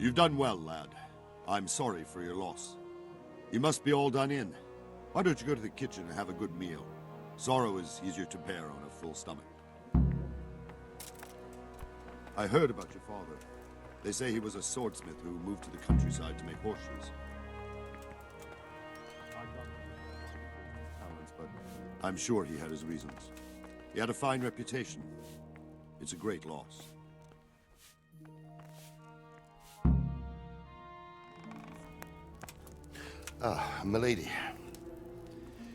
You've done well, lad. I'm sorry for your loss. You must be all done in. Why don't you go to the kitchen and have a good meal? Sorrow is easier to bear on a full stomach. I heard about your father. They say he was a swordsmith who moved to the countryside to make horseshoes. But I'm sure he had his reasons. He had a fine reputation. It's a great loss. Ah, milady.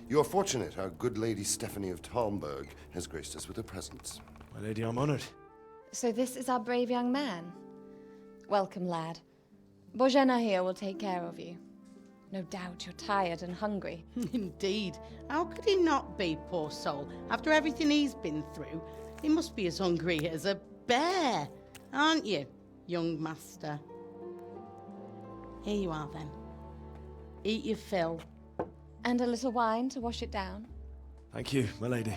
You are fortunate our good lady Stephanie of Talmberg has graced us with her presence. My lady, I'm honored. So this is our brave young man. Welcome, lad. Bozhena here will take care of you. No doubt you're tired and hungry. Indeed. How could he not be, poor soul? After everything he's been through, he must be as hungry as a bear, aren't you, young master? Here you are, then. Eat your fill. And a little wine to wash it down. Thank you, my lady.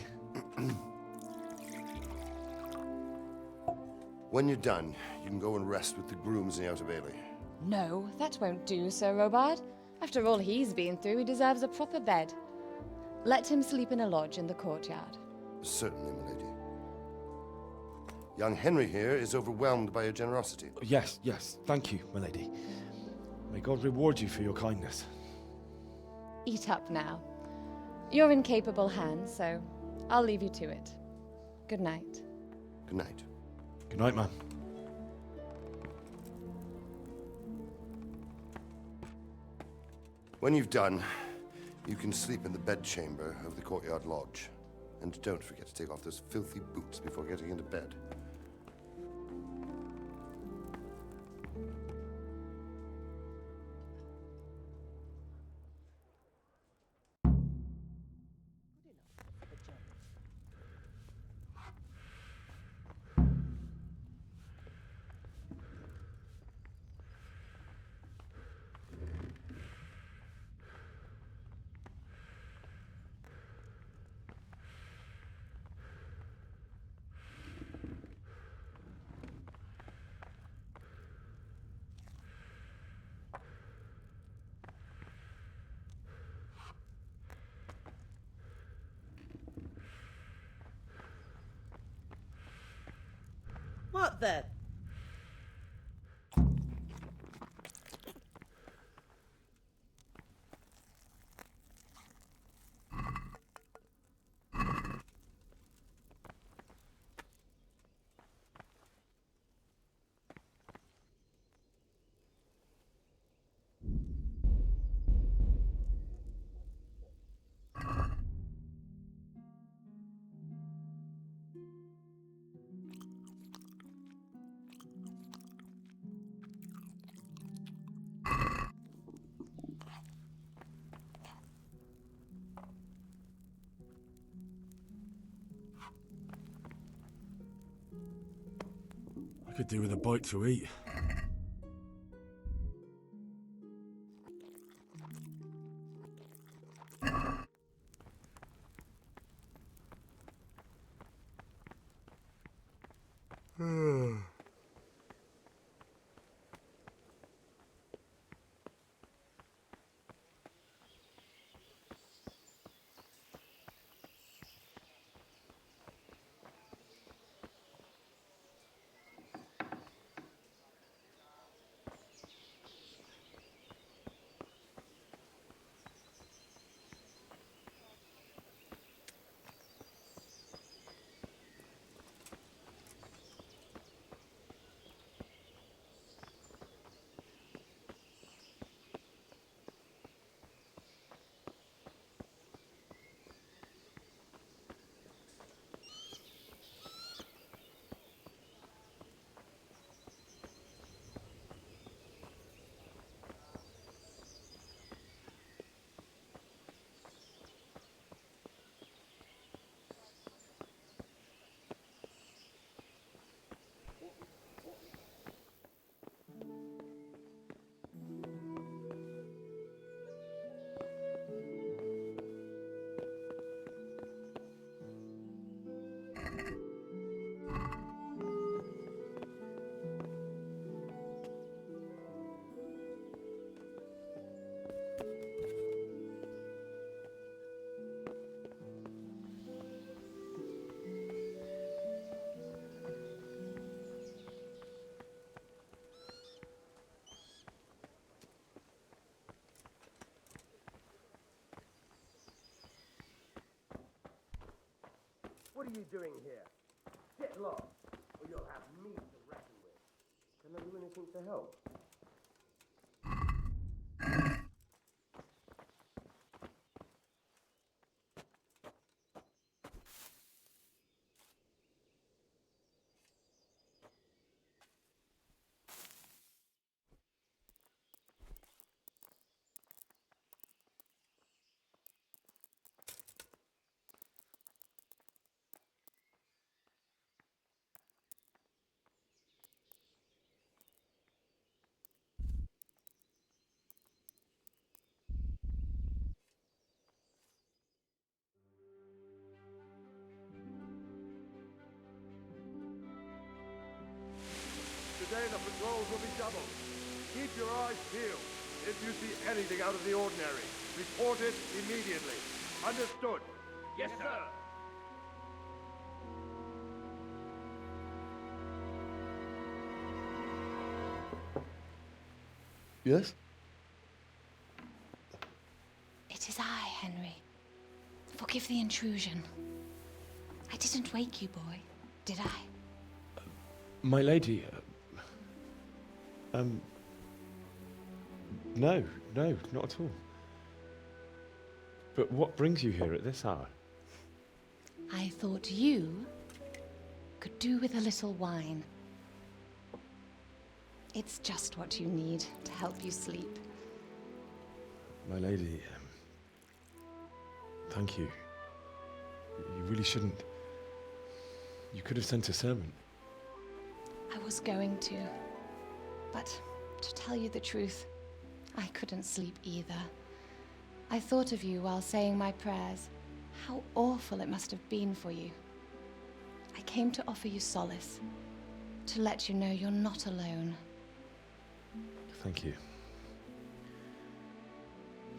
When you're done, you can go and rest with the grooms in the Outer Bailey. No, that won't do, Sir Robard. After all he's been through, he deserves a proper bed. Let him sleep in a lodge in the courtyard. Certainly, milady. Young Henry here is overwhelmed by your generosity. Yes, thank you, my lady. May God reward you for your kindness. Eat up now. You're in capable hands, so I'll leave you to it. Good night. Good night. Good night, man. When you've done, you can sleep in the bedchamber of the courtyard lodge. And don't forget to take off those filthy boots before getting into bed. What the? I could do with a bite to eat. What are you doing here? Get lost, or you'll have me to reckon with. Can I do anything to help? Today the patrols will be doubled. Keep your eyes peeled. If you see anything out of the ordinary, report it immediately. Understood? Yes, sir. Yes? It is I, Henry. Forgive the intrusion. I didn't wake you, boy, did I? My lady, no, not at all. But what brings you here at this hour? I thought you could do with a little wine. It's just what you need to help you sleep. My lady, thank you. You really shouldn't. You could have sent a servant. I was going to, but to tell you the truth, I couldn't sleep either. I thought of you while saying my prayers. How awful it must have been for you. I came to offer you solace, to let you know you're not alone. Thank you.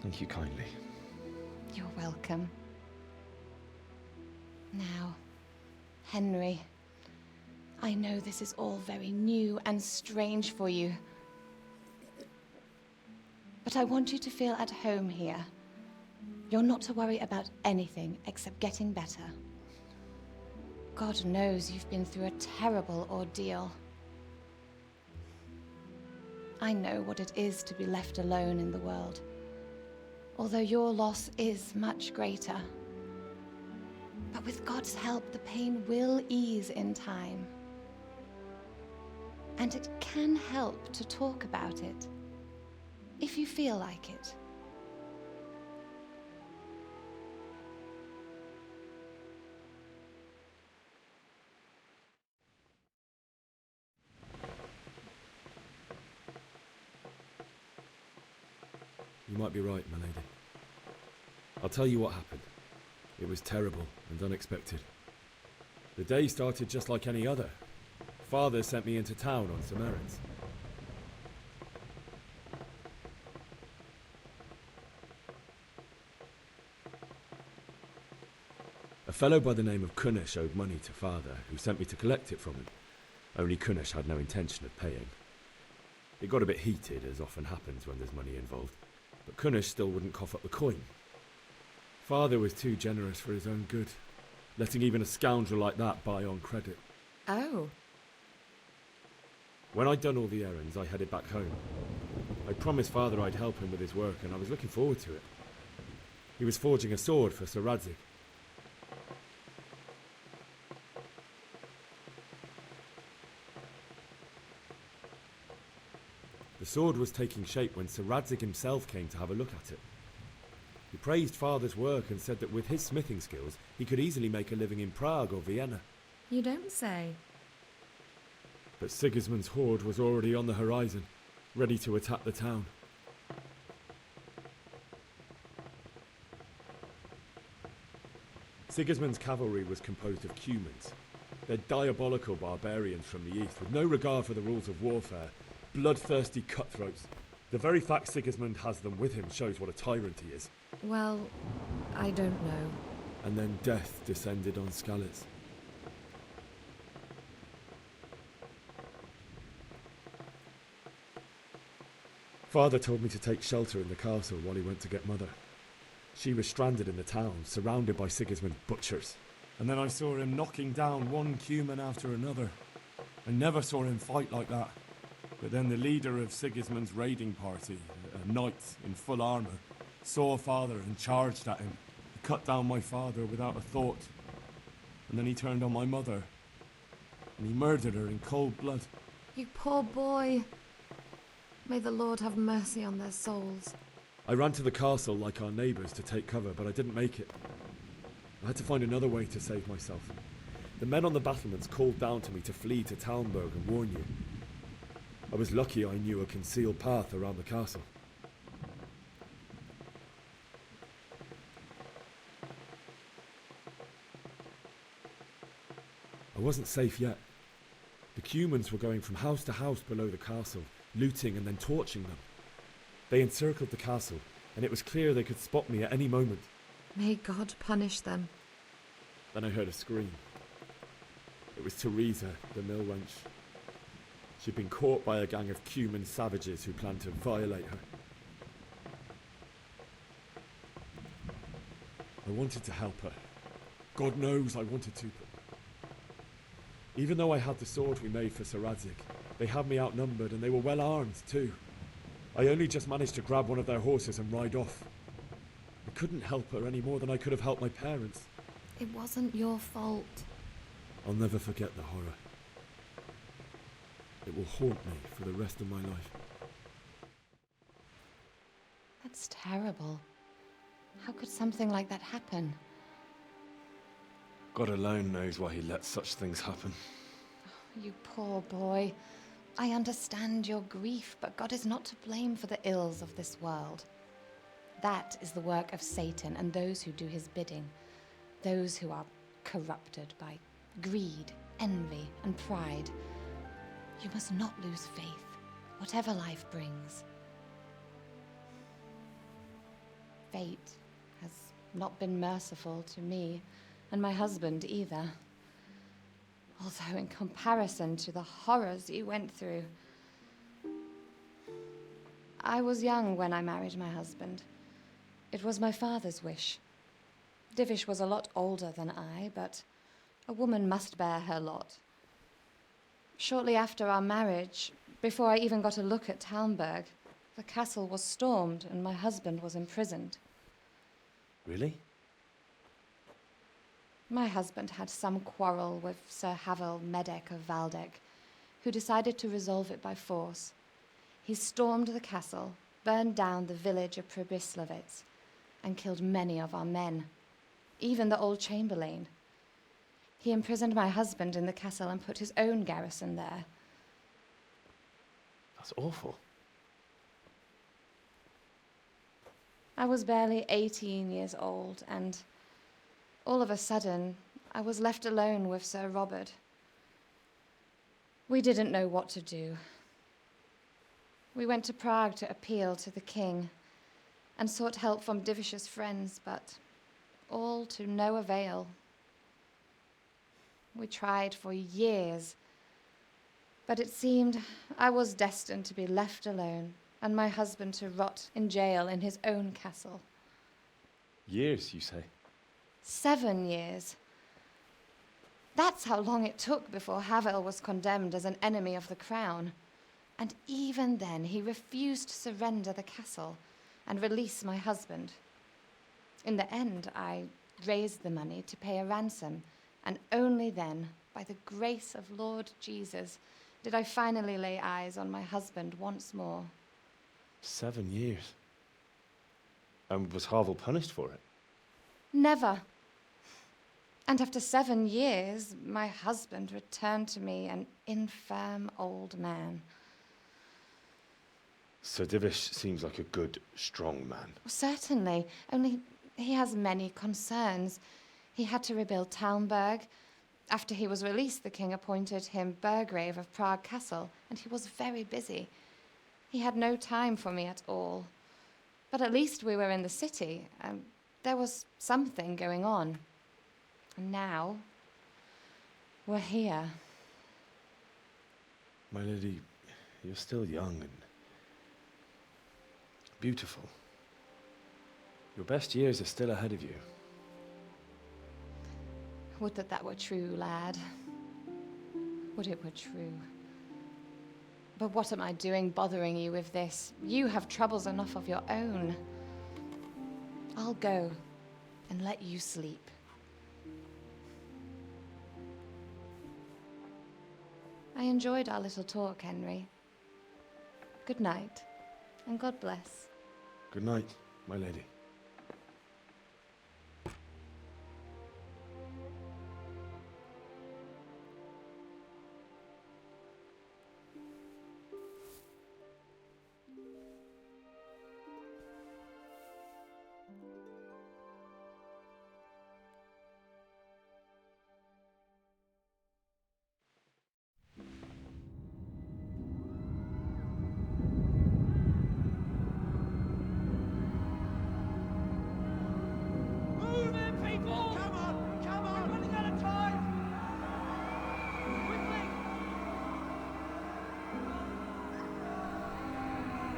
Thank you kindly. You're welcome. Now, Henry, I know this is all very new and strange for you. But I want you to feel at home here. You're not to worry about anything except getting better. God knows you've been through a terrible ordeal. I know what it is to be left alone in the world, although your loss is much greater. But with God's help, the pain will ease in time. And it can help to talk about it, if you feel like it. You might be right, my lady. I'll tell you what happened. It was terrible and unexpected. The day started just like any other. Father sent me into town on some errands. A fellow by the name of Kunish owed money to Father, who sent me to collect it from him. Only Kunish had no intention of paying. It got a bit heated, as often happens when there's money involved, but Kunish still wouldn't cough up the coin. Father was too generous for his own good, letting even a scoundrel like that buy on credit. Oh. When I'd done all the errands, I headed back home. I promised Father I'd help him with his work, and I was looking forward to it. He was forging a sword for Sir Radzig. The sword was taking shape when Sir Radzig himself came to have a look at it. He praised Father's work and said that with his smithing skills, he could easily make a living in Prague or Vienna. You don't say. But Sigismund's horde was already on the horizon, ready to attack the town. Sigismund's cavalry was composed of Cumans. They're diabolical barbarians from the east, with no regard for the rules of warfare, bloodthirsty cutthroats. The very fact Sigismund has them with him shows what a tyrant he is. Well, I don't know. And then death descended on Skalitz. Father told me to take shelter in the castle while he went to get Mother. She was stranded in the town, surrounded by Sigismund's butchers, And then I saw him knocking down one human after another. I never saw him fight like that. But then the leader of Sigismund's raiding party, a knight in full armour, saw Father and charged at him. He cut down my father without a thought. And then he turned on my mother. And he murdered her in cold blood. You poor boy. May the Lord have mercy on their souls. I ran to the castle like our neighbours to take cover, but I didn't make it. I had to find another way to save myself. The men on the battlements called down to me to flee to Talmberg and warn you. I was lucky I knew a concealed path around the castle. I wasn't safe yet. The Cumans were going from house to house below the castle, looting and then torching them. They encircled the castle, and it was clear they could spot me at any moment. May God punish them. Then I heard a scream. It was Teresa, the mill wench. She'd been caught by a gang of Cuman savages who planned to violate her. I wanted to help her. God knows I wanted to, but even though I had the sword we made for Sir Radzig, they had me outnumbered and they were well armed too. I only just managed to grab one of their horses and ride off. I couldn't help her any more than I could have helped my parents. It wasn't your fault. I'll never forget the horror. It will haunt me for the rest of my life. That's terrible. How could something like that happen? God alone knows why he lets such things happen. You poor boy. I understand your grief, but God is not to blame for the ills of this world. That is the work of Satan and those who do his bidding. Those who are corrupted by greed, envy, and pride. You must not lose faith, whatever life brings. Fate has not been merciful to me, and my husband either. Although in comparison to the horrors you went through. I was young when I married my husband. It was my father's wish. Divish was a lot older than I, but a woman must bear her lot. Shortly after our marriage, before I even got a look at Talmberg, the castle was stormed and my husband was imprisoned. Really? My husband had some quarrel with Sir Havel Medek of Valdek, who decided to resolve it by force. He stormed the castle, burned down the village of Pribyslavitz, and killed many of our men, even the old chamberlain. He imprisoned my husband in the castle and put his own garrison there. That's awful. I was barely 18 years old, and all of a sudden, I was left alone with Sir Robert. We didn't know what to do. We went to Prague to appeal to the king and sought help from Divish's friends, but all to no avail. We tried for years, but it seemed I was destined to be left alone and my husband to rot in jail in his own castle. Years, you say? 7 years. That's how long it took before Havel was condemned as an enemy of the crown. And even then, he refused to surrender the castle and release my husband. In the end, I raised the money to pay a ransom, and only then, by the grace of Lord Jesus, did I finally lay eyes on my husband once more. 7 years? And was Havel punished for it? Never. And after 7 years, my husband returned to me an infirm old man. Sir Divish seems like a good, strong man. Certainly, only he has many concerns. He had to rebuild Talmberg. After he was released, the king appointed him Burgrave of Prague Castle, and he was very busy. He had no time for me at all. But at least we were in the city, and there was something going on. And now, we're here. My lady, you're still young and beautiful. Your best years are still ahead of you. Would that that were true, lad. Would it were true. But what am I doing bothering you with this? You have troubles enough of your own. I'll go and let you sleep. I enjoyed our little talk, Henry. Good night, and God bless. Good night, my lady. Move in, people! Come on! Come on! We're running out of time! Quickly!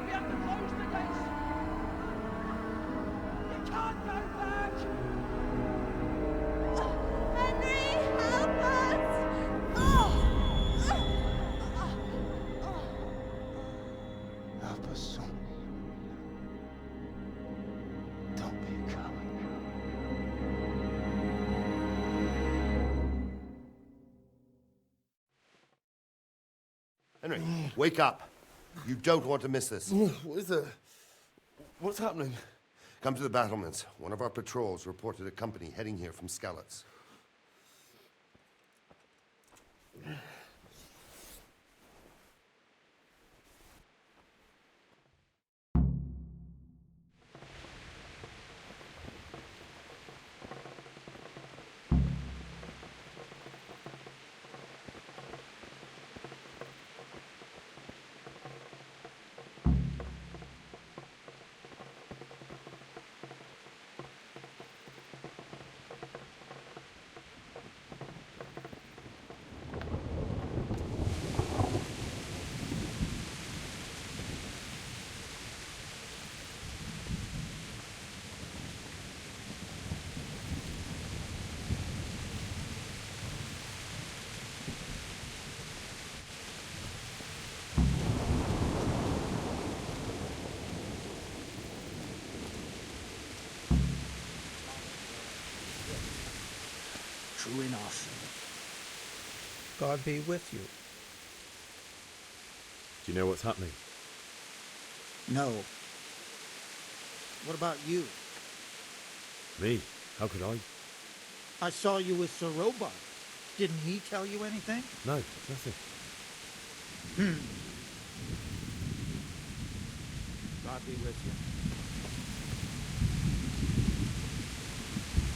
We have to close the gates! You can't go back! Henry, help us! Help us, son. Don't be a coward. Henry, wake up. You don't want to miss this. What is it? What's happening? Come to the battlements. One of our patrols reported a company heading here from Skalitz. True enough. God be with you. Do you know what's happening? No. What about you? Me? How could I? I saw you with Sir Robard. Didn't he tell you anything? No, nothing. God be with you.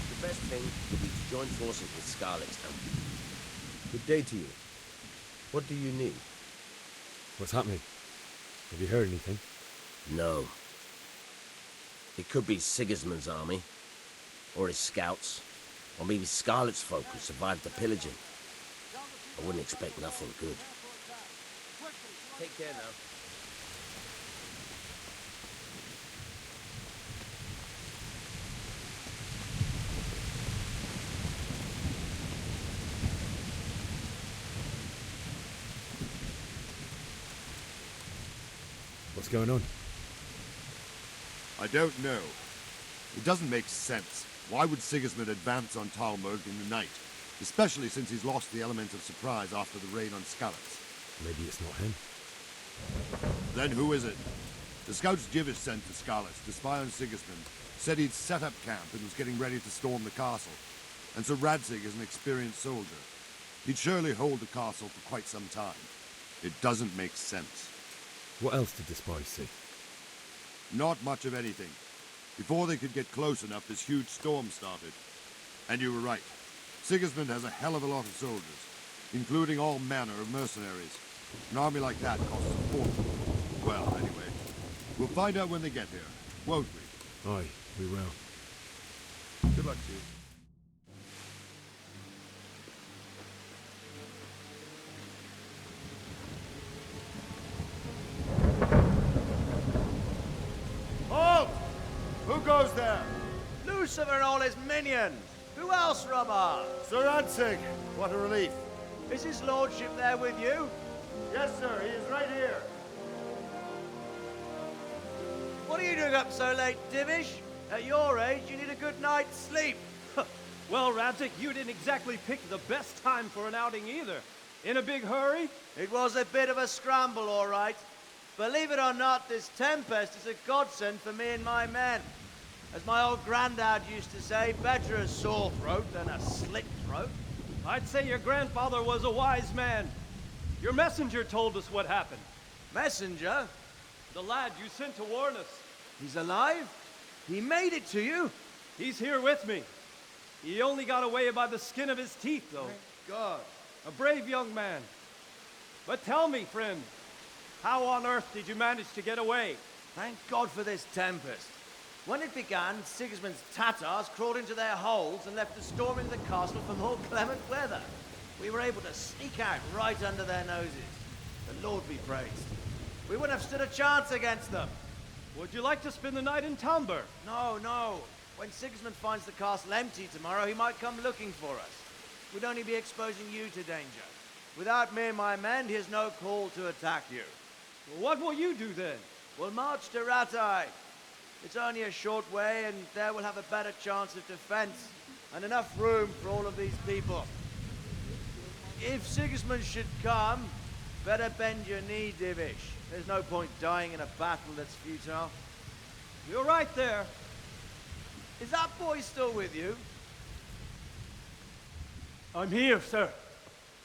The best thing would be to join forces with Skalitz and... Good day to you. What do you need? What's happening? Have you heard anything? No. It could be Sigismund's army, or his scouts, or maybe Skalitz folk who survived the pillaging. I wouldn't expect nothing good. Take care now. What's going on? I don't know. It doesn't make sense. Why would Sigismund advance on Talmberg in the night? Especially since he's lost the element of surprise after the raid on Skalitz. Maybe it's not him. Then who is it? The scouts Jivish sent to Skalitz to spy on Sigismund said he'd set up camp and was getting ready to storm the castle. And Sir Radzig is an experienced soldier. He'd surely hold the castle for quite some time. It doesn't make sense. What else did the spies see? Not much of anything. Before they could get close enough, this huge storm started. And you were right. Sigismund has a hell of a lot of soldiers, including all manner of mercenaries. An army like that costs a fortune. Well, anyway, we'll find out when they get here, won't we? Aye, we will. Good luck to you. Halt! Who goes there? Lucifer and all his minions! Who Who else, Robert? Sir Ansig, what a relief. Is his lordship there with you? Yes, sir, he is right here. What are you doing up so late, Divish? At your age, you need a good night's sleep. Well, Radzik, you didn't exactly pick the best time for an outing either. In a big hurry? It was a bit of a scramble, all right. Believe it or not, this tempest is a godsend for me and my men. As my old granddad used to say, better a sore throat than a slit throat. I'd say your grandfather was a wise man. Your messenger told us what happened. Messenger? The lad you sent to warn us. He's alive? He made it to you? He's here with me. He only got away by the skin of his teeth, though. Thank God. A brave young man. But tell me, friend, how on earth did you manage to get away? Thank God for this tempest. When it began, Sigismund's Tatars crawled into their holes and left us storming the castle for more clement weather. We were able to sneak out right under their noses. The Lord be praised. We wouldn't have stood a chance against them. Would you like to spend the night in Talmberg? No, no. When Sigismund finds the castle empty tomorrow, he might come looking for us. We'd only be exposing you to danger. Without me and my men, he has no call to attack you. Well, what will you do then? We'll march to Ratai. It's only a short way, and there we'll have a better chance of defense and enough room for all of these people. If Sigismund should come, better bend your knee, Divish. There's no point dying in a battle that's futile. You're right there. Is that boy still with you? I'm here, sir.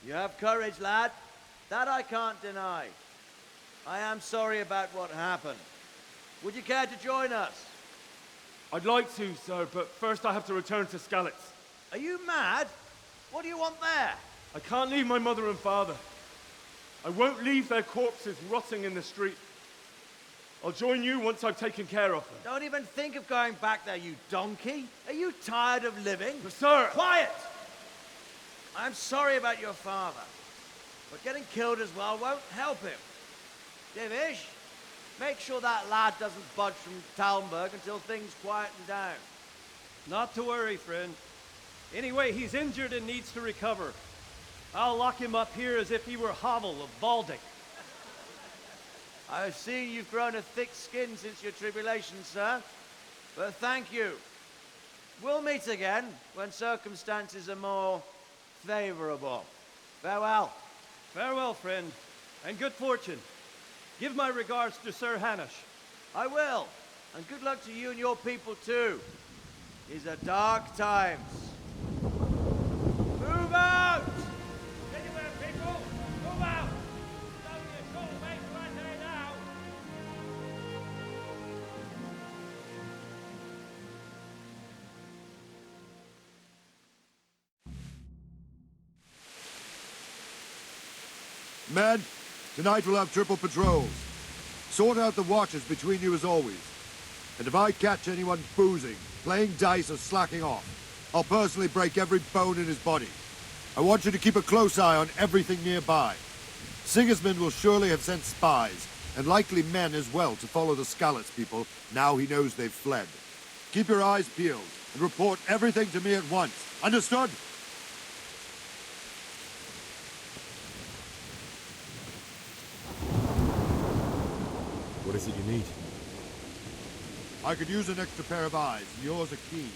You have courage, lad. That I can't deny. I am sorry about what happened. Would you care to join us? I'd like to, sir, but first I have to return to Skalitz. Are you mad? What do you want there? I can't leave my mother and father. I won't leave their corpses rotting in the street. I'll join you once I've taken care of them. Don't even think of going back there, you donkey. Are you tired of living? But sir! Quiet! I'm sorry about your father, but getting killed as well won't help him. Divish, make sure that lad doesn't budge from Talmberg until things quieten down. Not to worry, friend. Anyway, he's injured and needs to recover. I'll lock him up here as if he were Havel of Valdic. I've seen you've grown a thick skin since your tribulation, sir. But thank you. We'll meet again when circumstances are more favorable. Farewell. Farewell, friend, and good fortune. Give my regards to Sir Hanush. I will. And good luck to you and your people, too. These are dark times. Move out! Anywhere, people! Move out! It's only a short way to Rattay now! Men, tonight we'll have triple patrols. Sort out the watches between you as always. And if I catch anyone boozing, playing dice or slacking off, I'll personally break every bone in his body. I want you to keep a close eye on everything nearby. Sigismund will surely have sent spies, and likely men as well, to follow the Skalitz people now he knows they've fled. Keep your eyes peeled, and report everything to me at once. Understood? What is it you need? I could use an extra pair of eyes, and yours are keen.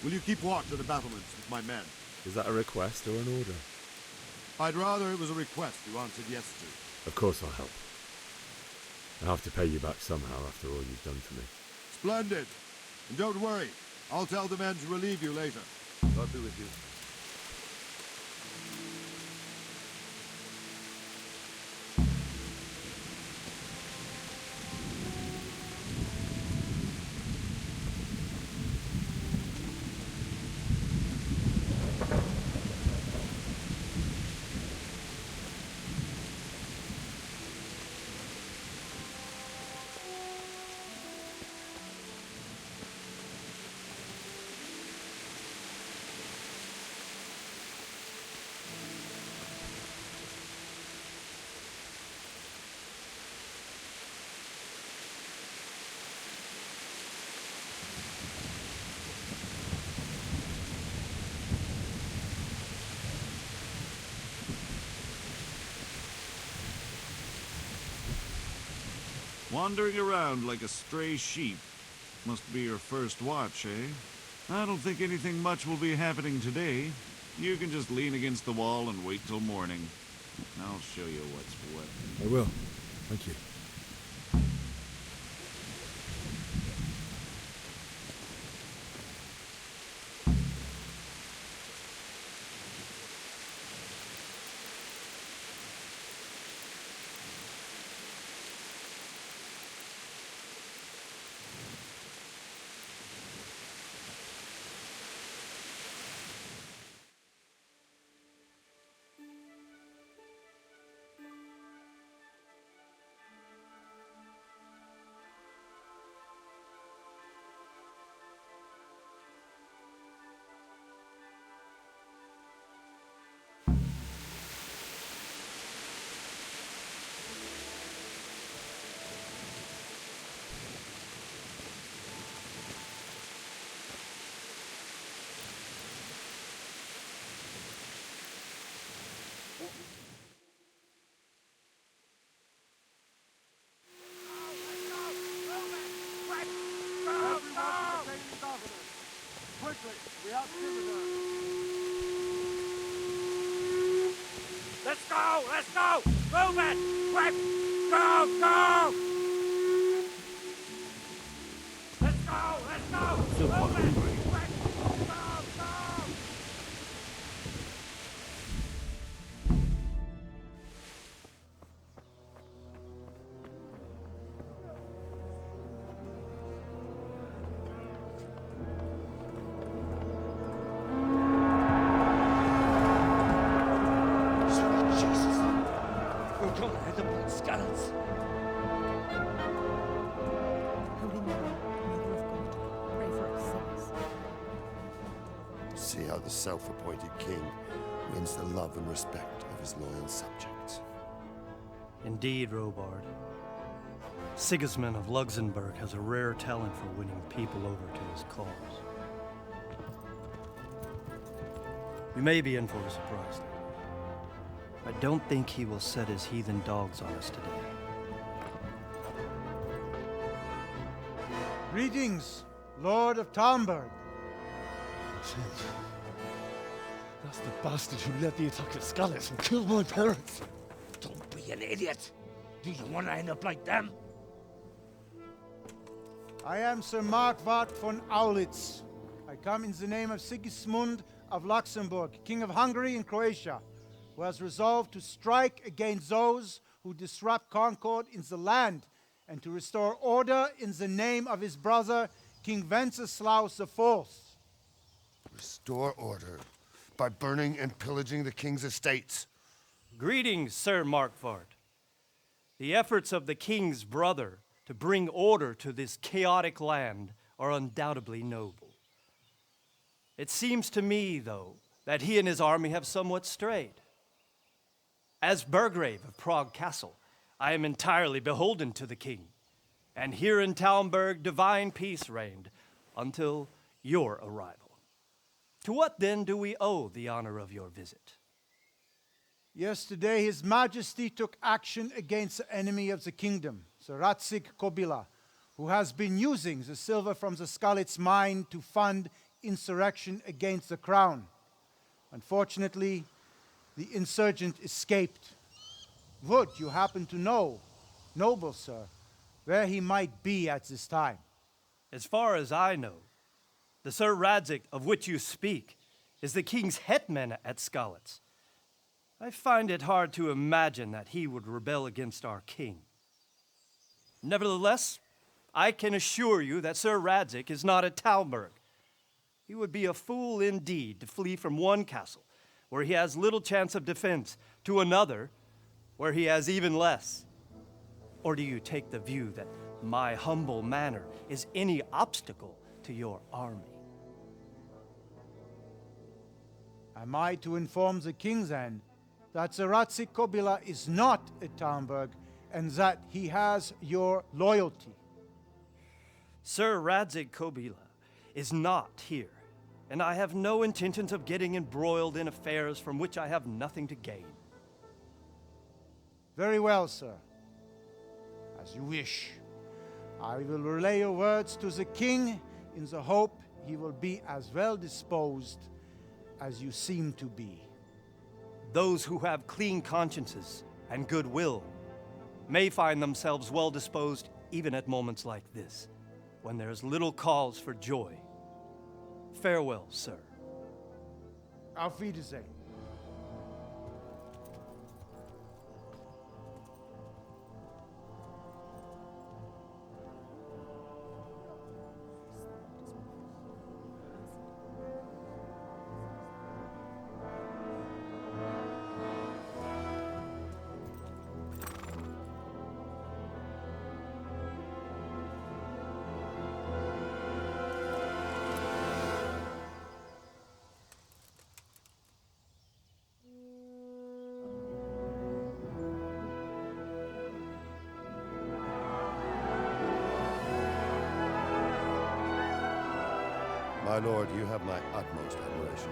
Will you keep watch at the battlements with my men? Is that a request or an order? I'd rather it was a request you answered yes to. Of course I'll help. I have to pay you back somehow after all you've done for me. Splendid. And don't worry, I'll tell the men to relieve you later. God be with you. Wandering around like a stray sheep. Must be your first watch, eh? I don't think anything much will be happening today. You can just lean against the wall and wait till morning. I'll show you what's what. I will. Thank you. Quickly, we have citizens. Let's go! Let's go! Move it! Quick! Go! Go! Let's go! Let's go! Still quite hungry. See how the self-appointed king wins the love and respect of his loyal subjects. Indeed, Robard. Sigismund of Luxembourg has a rare talent for winning people over to his cause. We may be in for a surprise, though. I don't think he will set his heathen dogs on us today. Greetings, Lord of Talmberg. That's the bastard who led the attack at Scarlet and killed my parents. Don't be an idiot! Do you want to end up like them? I am Sir Markwart von Aulitz. I come in the name of Sigismund of Luxembourg, King of Hungary and Croatia, who has resolved to strike against those who disrupt concord in the land and to restore order in the name of his brother, King Wenceslaus IV. Restore order by burning and pillaging the king's estates. Greetings, Sir Markwart. The efforts of the king's brother to bring order to this chaotic land are undoubtedly noble. It seems to me, though, that he and his army have somewhat strayed. As Burgrave of Prague Castle, I am entirely beholden to the king, and here in Talmberg divine peace reigned until your arrival. To what then do we owe the honor of your visit? Yesterday, His Majesty took action against the enemy of the kingdom, Sir Radzig Kobyla, who has been using the silver from the Skalitz mine to fund insurrection against the crown. Unfortunately, the insurgent escaped. Would you happen to know, noble sir, where he might be at this time? As far as I know, the Sir Radzig of which you speak is the king's hetman at Skalitz. I find it hard to imagine that he would rebel against our king. Nevertheless, I can assure you that Sir Radzig is not at Talmberg. He would be a fool indeed to flee from one castle, where he has little chance of defense, to another, where he has even less. Or do you take the view that my humble manner is any obstacle to your army? Am I to inform the king then that Sir Radzig Kobyla is not at Talmberg and that he has your loyalty? Sir Radzig Kobyla is not here, and I have no intentions of getting embroiled in affairs from which I have nothing to gain. Very well, sir. As you wish. I will relay your words to the king in the hope he will be as well disposed as you seem to be. Those who have clean consciences and goodwill may find themselves well disposed even at moments like this, when there is little cause for joy. Farewell, sir. Auf Wiedersehen. My lord, you have my utmost admiration.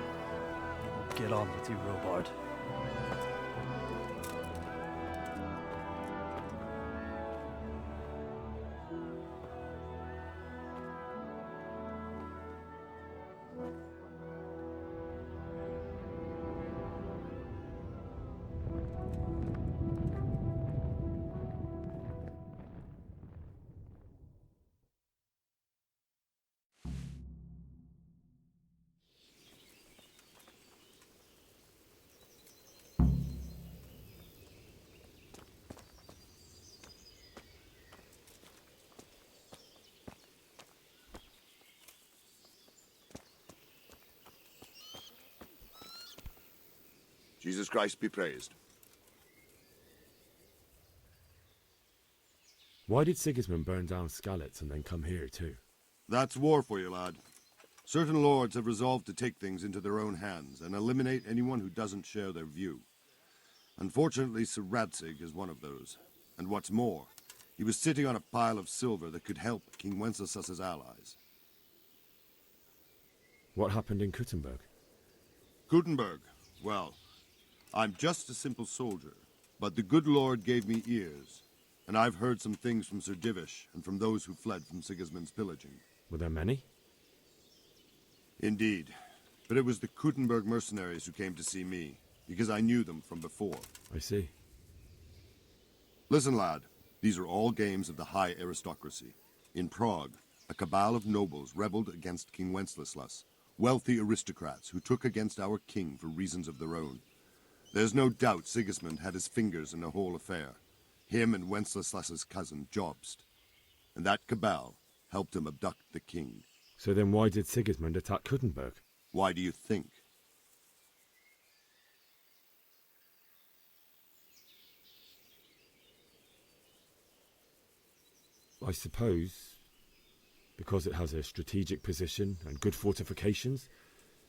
Get on with you, Robard. Jesus Christ be praised. Why did Sigismund burn down Skalitz and then come here too? That's war for you, lad. Certain lords have resolved to take things into their own hands and eliminate anyone who doesn't share their view. Unfortunately, Sir Radzig is one of those. And what's more, he was sitting on a pile of silver that could help King Wenceslas's allies. What happened in Kuttenberg? Kuttenberg? Well, I'm just a simple soldier, but the good Lord gave me ears, and I've heard some things from Sir Divish and from those who fled from Sigismund's pillaging. Were there many? Indeed, but it was the Kuttenberg mercenaries who came to see me, because I knew them from before. I see. Listen, lad, these are all games of the high aristocracy. In Prague, a cabal of nobles rebelled against King Wenceslas, wealthy aristocrats who took against our king for reasons of their own. There's no doubt Sigismund had his fingers in the whole affair. Him and Wenceslas's cousin, Jobst. And that cabal helped him abduct the king. So then why did Sigismund attack Kuttenberg? Why do you think? I suppose because it has a strategic position and good fortifications,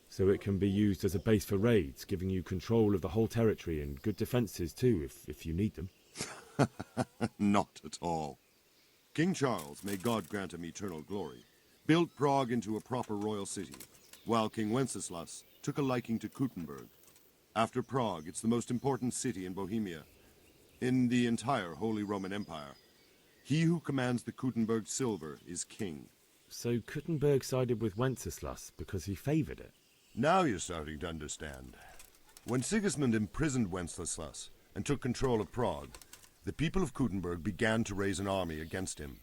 so it can be used as a base for raids, giving you control of the whole territory and good defences too, if you need them. Not at all. King Charles, may God grant him eternal glory, built Prague into a proper royal city, while King Wenceslas took a liking to Kuttenberg. After Prague, it's the most important city in Bohemia, in the entire Holy Roman Empire. He who commands the Kuttenberg silver is king. So Kuttenberg sided with Wenceslas because he favoured it? Now you're starting to understand. When Sigismund imprisoned Wenceslas and took control of Prague, the people of Kuttenberg began to raise an army against him.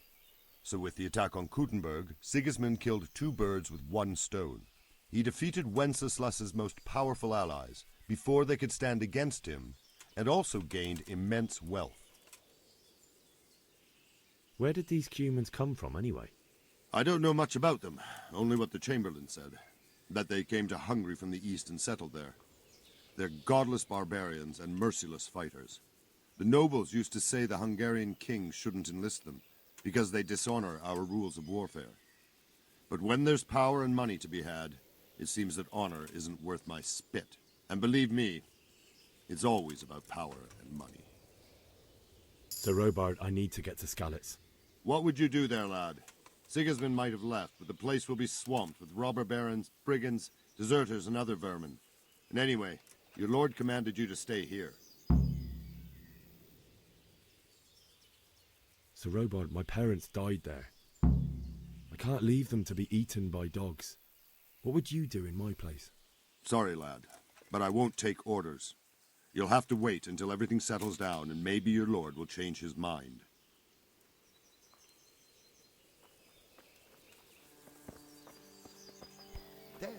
So with the attack on Kuttenberg, Sigismund killed two birds with one stone. He defeated Wenceslas's most powerful allies before they could stand against him, and also gained immense wealth. Where did these Cumans come from anyway? I don't know much about them, only what the Chamberlain said. That they came to Hungary from the east and settled there. They're godless barbarians and merciless fighters. The nobles used to say the Hungarian king shouldn't enlist them, because they dishonor our rules of warfare. But when there's power and money to be had, it seems that honor isn't worth my spit. And believe me, it's always about power and money. Sir Robard, I need to get to Skalitz. What would you do there, lad? Sigismund might have left, but the place will be swamped with robber barons, brigands, deserters, and other vermin. And anyway, your lord commanded you to stay here. Sir Robard, my parents died there. I can't leave them to be eaten by dogs. What would you do in my place? Sorry, lad, but I won't take orders. You'll have to wait until everything settles down, and maybe your lord will change his mind. Damn.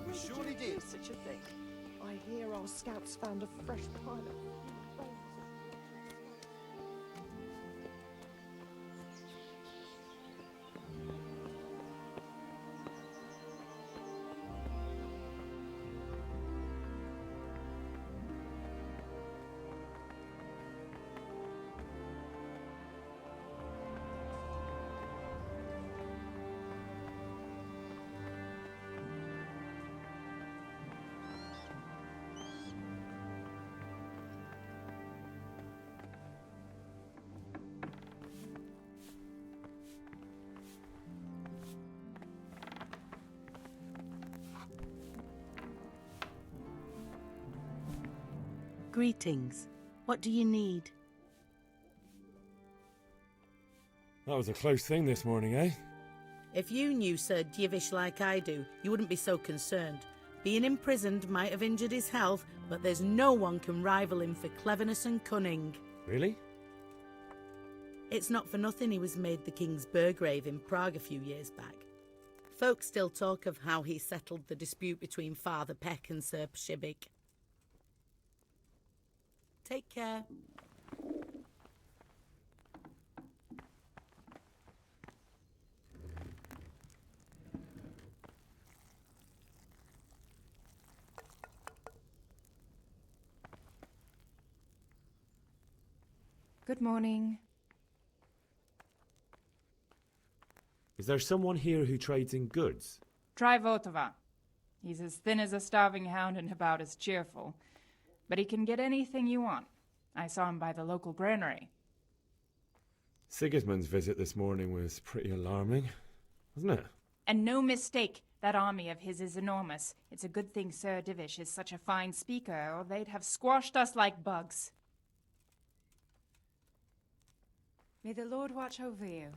We surely did such a thing. I hear our scouts found a fresh pile of bones. Greetings. What do you need? That was a close thing this morning, eh? If you knew Sir Divish like I do, you wouldn't be so concerned. Being imprisoned might have injured his health, but there's no one can rival him for cleverness and cunning. Really? It's not for nothing he was made the King's Burgrave in Prague a few years back. Folk still talk of how he settled the dispute between Father Peck and Sir Pshibik. Take care. Good morning. Is there someone here who trades in goods? Try Votova. He's as thin as a starving hound and about as cheerful. But he can get anything you want. I saw him by the local granary. Sigismund's visit this morning was pretty alarming, wasn't it? And no mistake, that army of his is enormous. It's a good thing Sir Divish is such a fine speaker, or they'd have squashed us like bugs. May the Lord watch over you.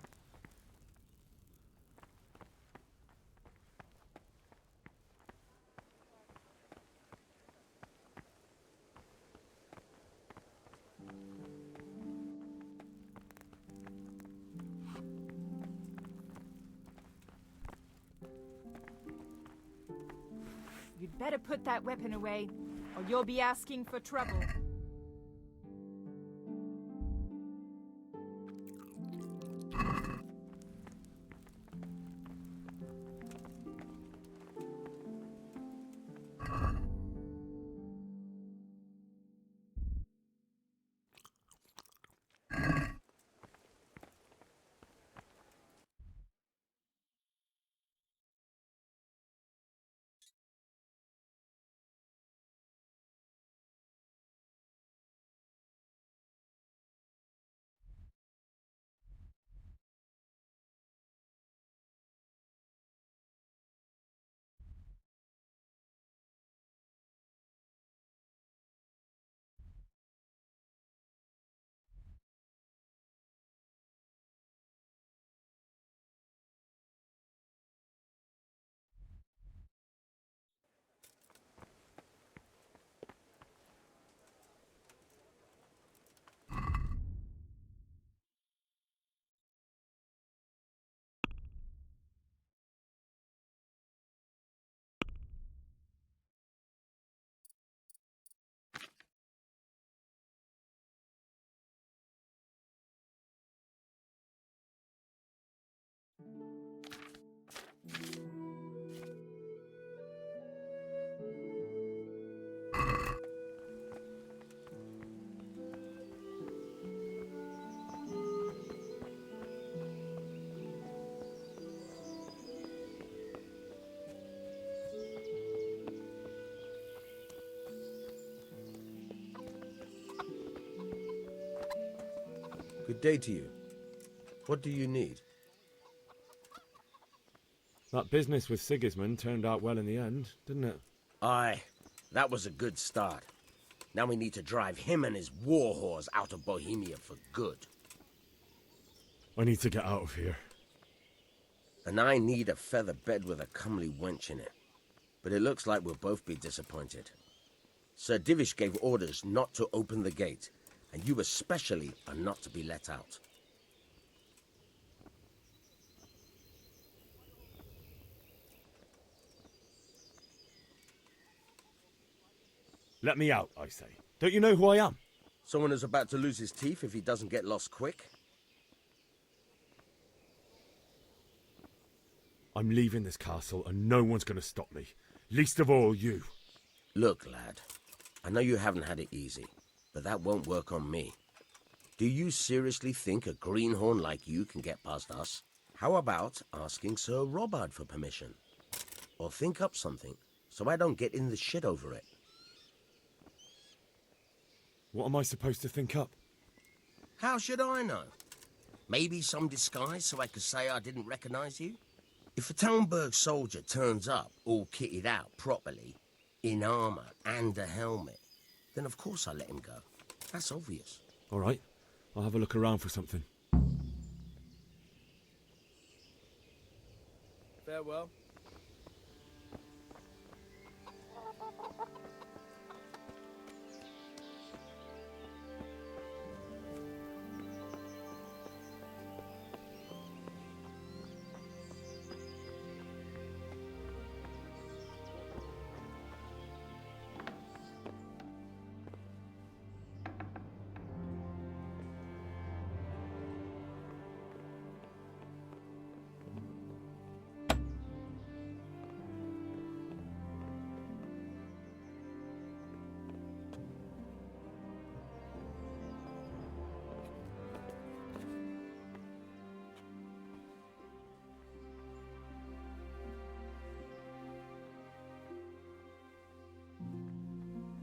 You'd better put that weapon away, or you'll be asking for trouble. Good day to you. What do you need? That business with Sigismund turned out well in the end, didn't it? Aye, that was a good start. Now we need to drive him and his war whores out of Bohemia for good. I need to get out of here. And I need a feather bed with a comely wench in it. But it looks like we'll both be disappointed. Sir Divish gave orders not to open the gate, and you especially are not to be let out. Let me out, I say. Don't you know who I am? Someone who's about to lose his teeth if he doesn't get lost quick? I'm leaving this castle and no one's going to stop me. Least of all you. Look, lad. I know you haven't had it easy, but that won't work on me. Do you seriously think a greenhorn like you can get past us? How about asking Sir Robard for permission? Or think up something, so I don't get in the shit over it. What am I supposed to think up? How should I know? Maybe some disguise so I could say I didn't recognize you? If a Talmberg soldier turns up all kitted out properly, in armor and a helmet, then of course I let him go. That's obvious. All right, I'll have a look around for something. Farewell.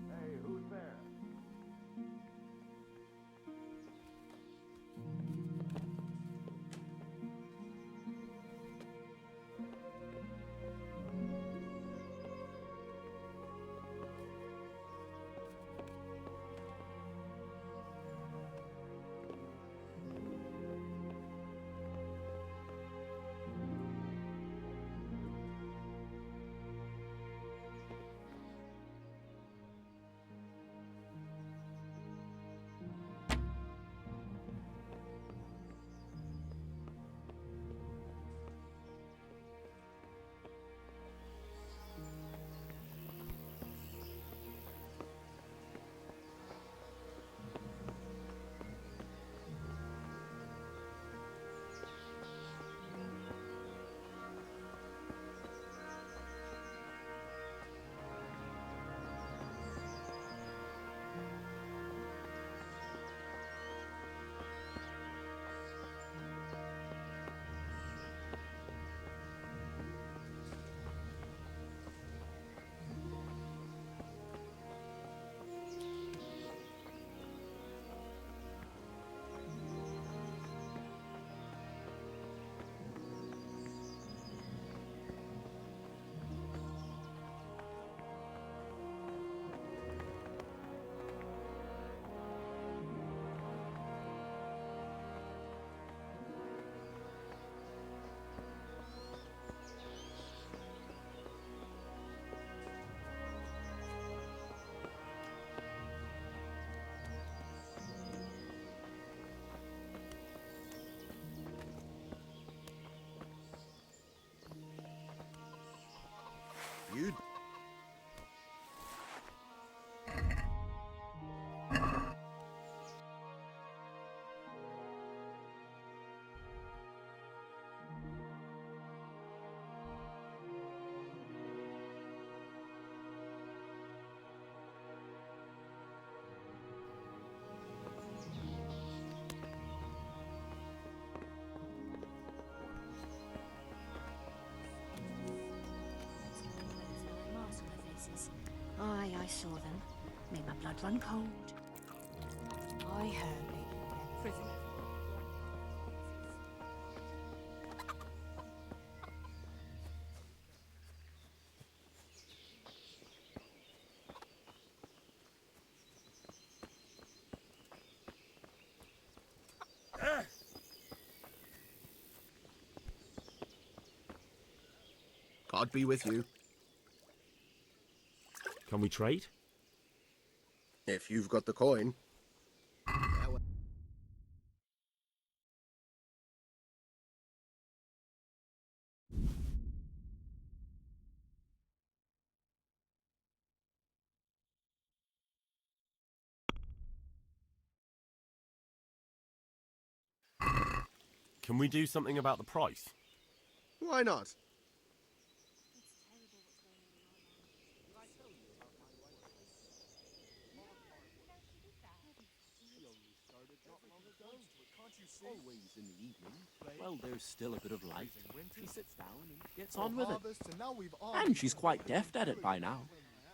Hey, who's there? You... Aye, I saw them. Made my blood run cold. I heard me. Prisoner. God be with you. Can we trade? If you've got the coin. Can we do something about the price? Why not? Always in the evening. Well, there's still a bit of light. She sits down and gets on with it. And she's quite deft at it by now.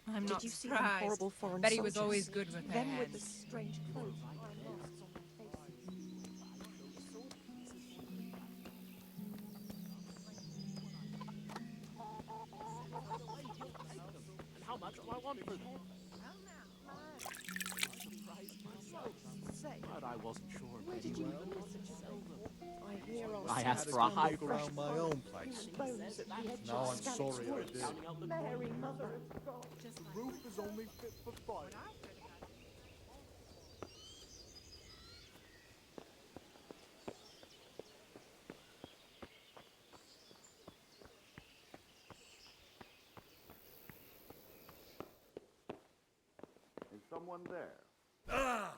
I'm not Did you see them surprised. horrible foreign Betty was soldiers? always good with her Them with the hands. strange clothes and masks on their faces. And how much do I want for them? But I wasn't sure. Where did you find such a thing? I hear I asked for a high fresh around my pie own place. and bones at the edge Now of I'm Scout's sorry I Woods. did. Mary, Mother of God. The roof is only fit for fire. Is someone there? Ah!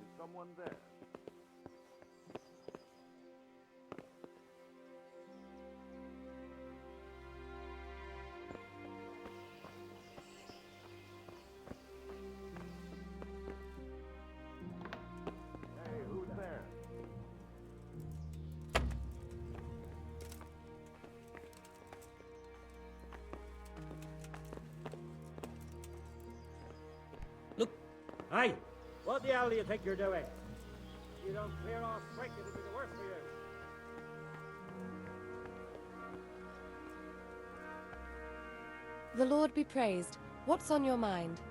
Is someone there? Hey, who's there? Hey, what the hell do you think you're doing? If you don't clear off quick, it'll be the worse for you. The Lord be praised. What's on your mind?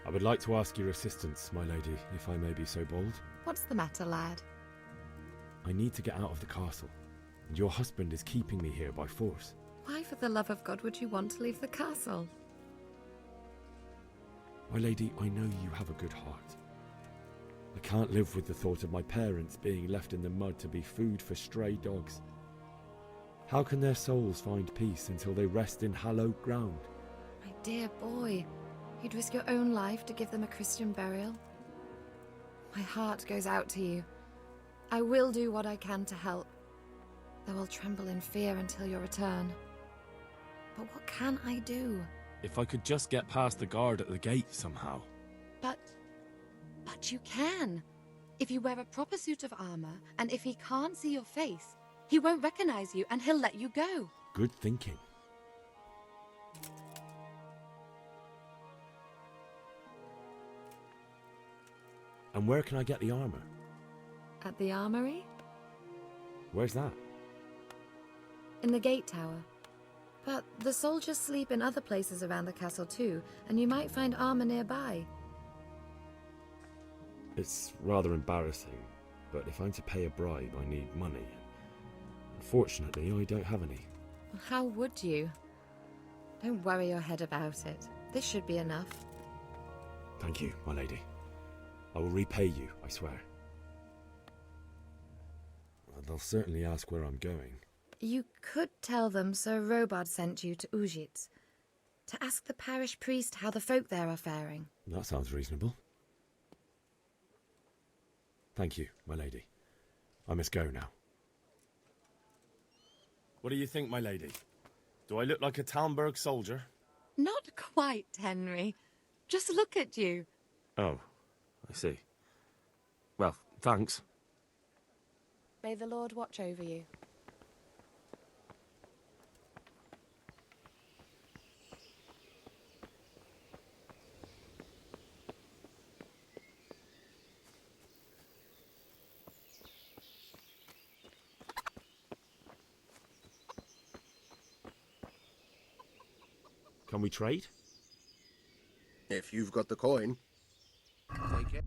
I would like to ask your assistance, my lady, if I may be so bold. What's the matter, lad? I need to get out of the castle, and your husband is keeping me here by force. Why, for the love of God, would you want to leave the castle? My lady, I know you have a good heart. I can't live with the thought of my parents being left in the mud to be food for stray dogs. How can their souls find peace until they rest in hallowed ground? My dear boy, you'd risk your own life to give them a Christian burial? My heart goes out to you. I will do what I can to help, though I'll tremble in fear until your return. But what can I do? If I could just get past the guard at the gate somehow. But you can. If you wear a proper suit of armor, and if he can't see your face, He won't recognize you, and he'll let you go. Good thinking. And where can I get the armor? At the armory? Where's that? In the gate tower. But the soldiers sleep in other places around the castle too, and you might find armor nearby. It's rather embarrassing, but if I'm to pay a bribe, I need money. Unfortunately, I don't have any. How would you? Don't worry your head about it. This should be enough. Thank you, my lady. I will repay you, I swear. They'll certainly ask where I'm going. You could tell them Sir Robard sent you to Ujitz, to ask the parish priest how the folk there are faring. That sounds reasonable. Thank you, my lady. I must go now. What do you think, my lady? Do I look like a Talmberg soldier? Not quite, Henry. Just look at you. Oh, I see. Well, thanks. May the Lord watch over you. Can we trade? If you've got the coin. Take it.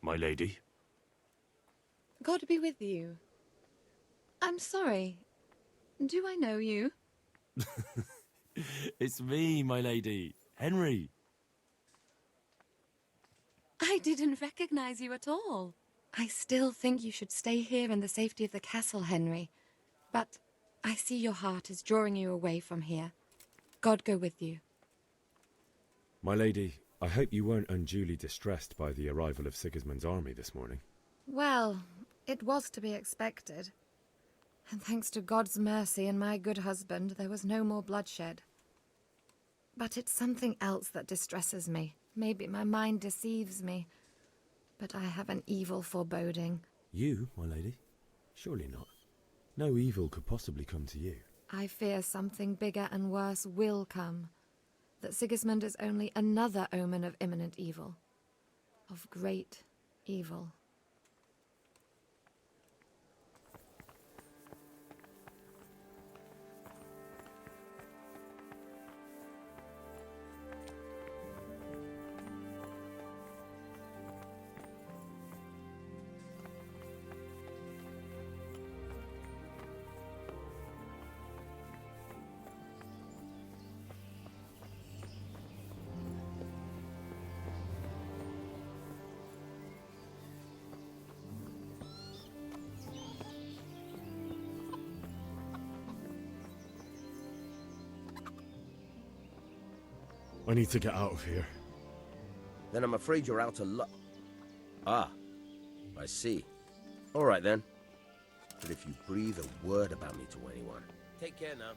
My lady? God be with you. I'm sorry. Do I know you? It's me, my lady. Henry. I didn't recognize you at all. I still think you should stay here in the safety of the castle, Henry. But I see your heart is drawing you away from here. God go with you. My lady, I hope you weren't unduly distressed by the arrival of Sigismund's army this morning. Well, it was to be expected. And thanks to God's mercy and my good husband, there was no more bloodshed. But it's something else that distresses me. Maybe my mind deceives me. But I have an evil foreboding. You, my lady? Surely not. No evil could possibly come to you. I fear something bigger and worse will come. that Sigismund is only another omen of imminent evil. Of great evil. I need to get out of here. Then I'm afraid you're out of luck. Ah, I see. All right then. But if you breathe a word about me to anyone, take care now.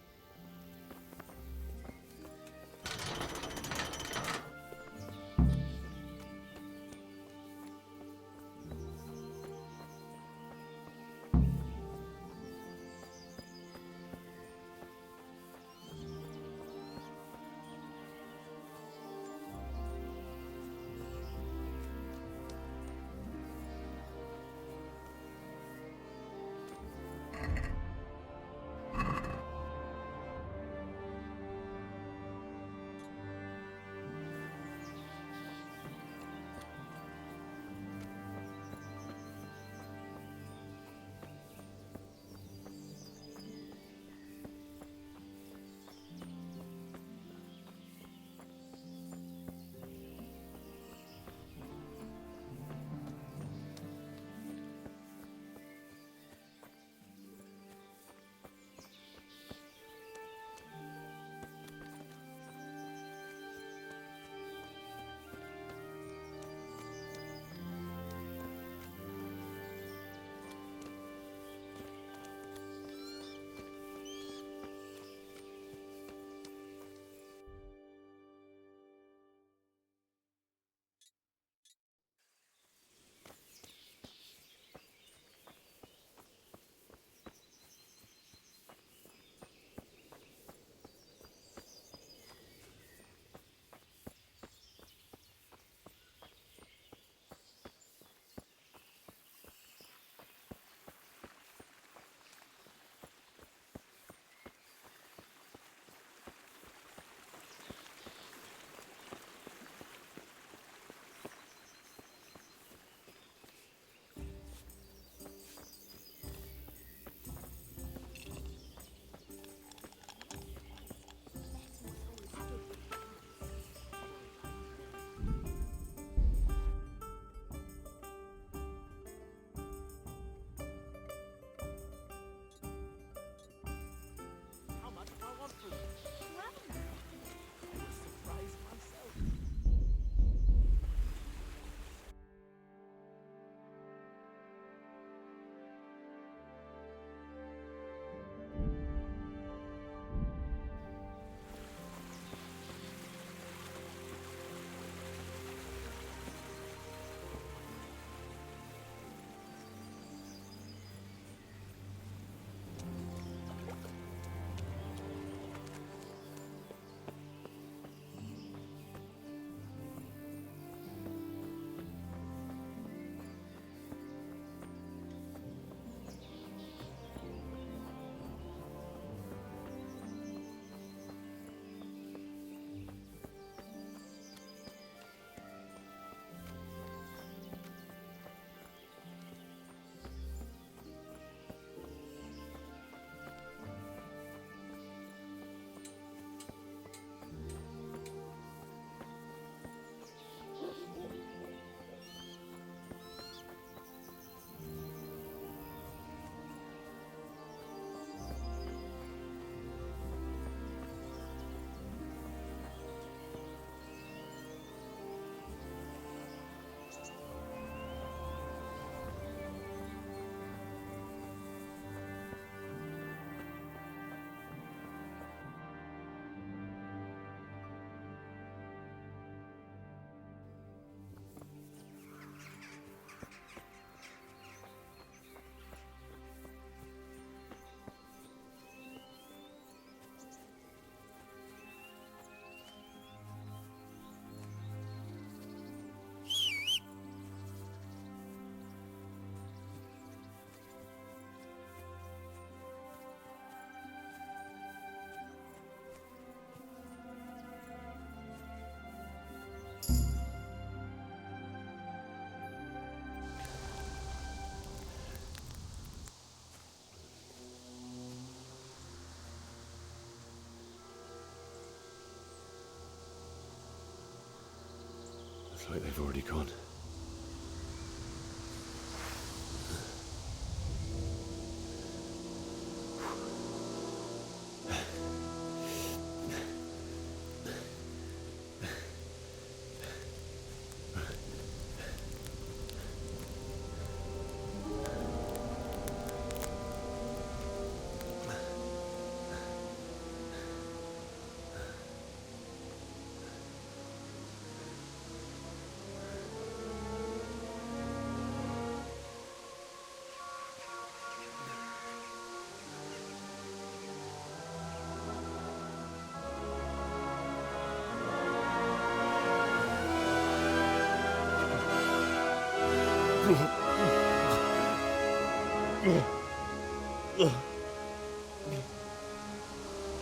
like they've already gone.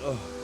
Oh.